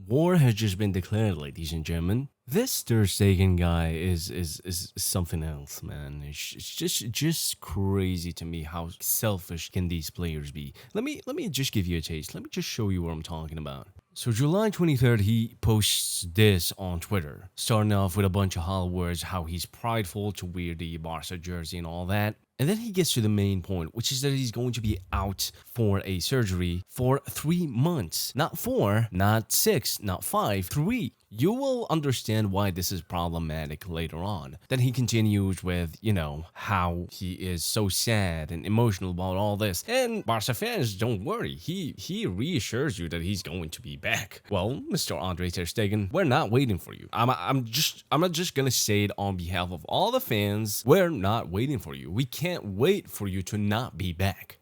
War has just been declared, ladies and gentlemen. This Ter Stegen guy is something else, man. It's just crazy to me how selfish can these players be. Let me just give you a taste. Let me just show you what I'm talking about. So July 23rd, he posts this on Twitter, starting off with a bunch of hollow words, how he's prideful to wear the Barca jersey and all that. And then he gets to the main point, which is that he's going to be out for a surgery for 3 months. Not 4, not 6, not 5, 3. You will understand why this is problematic later on. Then he continues with, how he is so sad and emotional about all this. And Barca fans, don't worry, he reassures you that he's going to be back. Well, Mr. Andre Ter Stegen, we're not waiting for you. I'm not just gonna say it on behalf of all the fans. We're not waiting for you. We can't wait for you to not be back.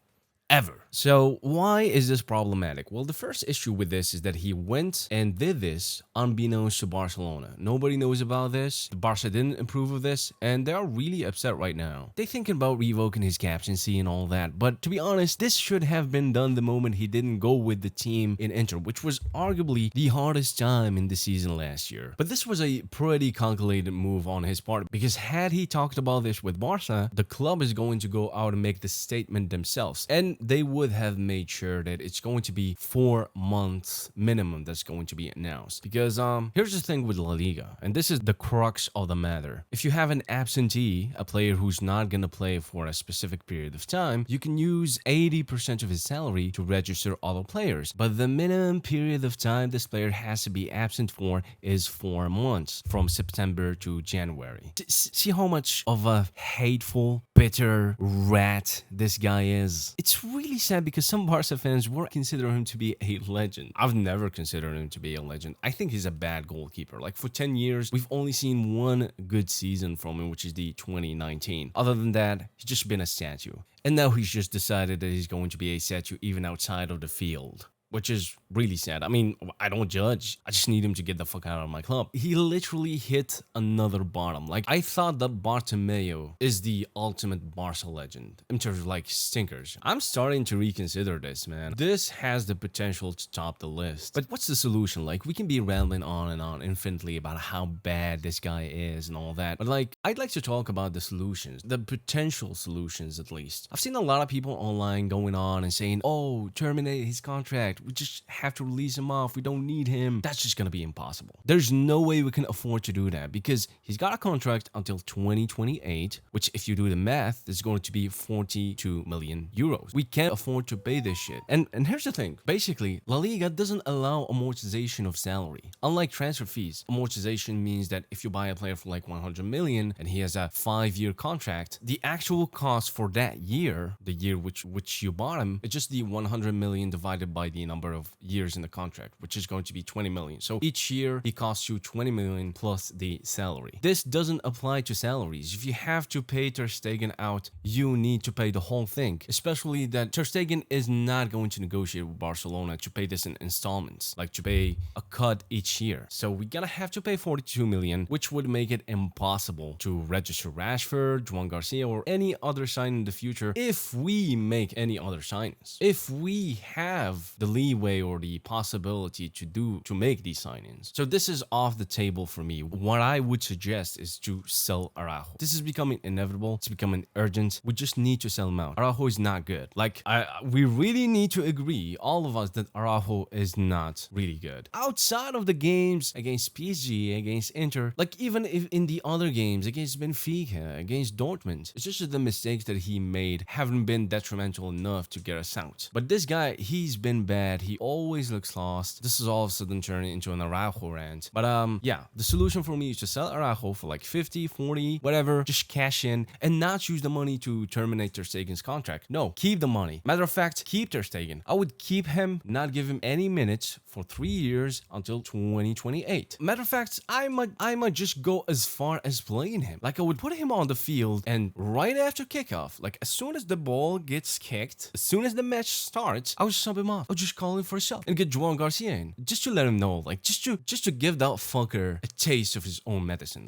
Ever. So why is this problematic? Well, the first issue with this is that he went and did this unbeknownst to Barcelona. Nobody knows about this. The Barca didn't approve of this, and they're really upset right now. They're thinking about revoking his captaincy and all that, but to be honest, this should have been done the moment he didn't go with the team in Inter, which was arguably the hardest time in the season last year. But this was a pretty calculated move on his part, because had he talked about this with Barca, the club is going to go out and make the statement themselves, and they would have made sure that it's going to be 4 months minimum that's going to be announced. Because here's the thing with La Liga, and this is the crux of the matter. If you have an absentee, a player who's not going to play for a specific period of time, you can use 80% of his salary to register other players. But the minimum period of time this player has to be absent for is 4 months, from September to January. See how much of a hateful, bitter rat this guy is? It's really sad because some Barca fans were considering him to be a legend. I've never considered him to be a legend. I think he's a bad goalkeeper. Like, for 10 years, we've only seen one good season from him, which is the 2019. Other than that, he's just been a statue. And now he's just decided that he's going to be a statue even outside of the field, which is really sad. I mean, I don't judge. I just need him to get the fuck out of my club. He literally hit another bottom. Like, I thought that Bartomeu is the ultimate Barca legend in terms of, like, stinkers. I'm starting to reconsider this, man. This has the potential to top the list. But what's the solution? Like, we can be rambling on and on infinitely about how bad this guy is and all that. But, like, I'd like to talk about the solutions. The potential solutions, at least. I've seen a lot of people online going on and saying, oh, terminate his contract. We just have to release him off. We don't need him. That's just gonna be impossible. There's no way we can afford to do that because he's got a contract until 2028, which, if you do the math, is going to be 42 million euros. We can't afford to pay this shit. And here's the thing. Basically, La Liga doesn't allow amortization of salary. Unlike transfer fees, amortization means that if you buy a player for like 100 million and he has a 5-year contract, the actual cost for that year, the year which you bought him, is just the 100 million divided by the number of years in the contract, which is going to be 20 million. So each year he costs you 20 million plus the salary. This doesn't apply to salaries. If you have to pay Ter Stegen out, you need to pay the whole thing, especially that Ter Stegen is not going to negotiate with Barcelona to pay this in installments, like to pay a cut each year. So we're gonna have to pay 42 million, which would make it impossible to register Rashford, Juan Garcia, or any other sign in the future if we make any other signings. If we have the leeway or the possibility to make these signings. So this is off the table for me. What I would suggest is to sell Araujo. This is becoming inevitable. It's becoming urgent. We just need to sell him out. Araujo is not good. Like, we really need to agree, all of us, that Araujo is not really good. Outside of the games against PSG, against Inter, like even if in the other games against Benfica, against Dortmund, it's just that the mistakes that he made haven't been detrimental enough to get us out. But this guy, he's been bad. He always looks lost. This is all of a sudden turning into an Araujo rant. But yeah, the solution for me is to sell Araujo for like 50, 40, whatever. Just cash in and not use the money to terminate Ter Stegen's contract. No, keep the money. Matter of fact, keep Ter Stegen. I would keep him, not give him any minutes for 3 years until 2028. Matter of fact, I might just go as far as playing him. Like, I would put him on the field and right after kickoff, like as soon as the ball gets kicked, as soon as the match starts, I would sub him off. I would just call him for a sub and get Juan Garcia in, just to let him know, like just to give that fucker a taste of his own medicine.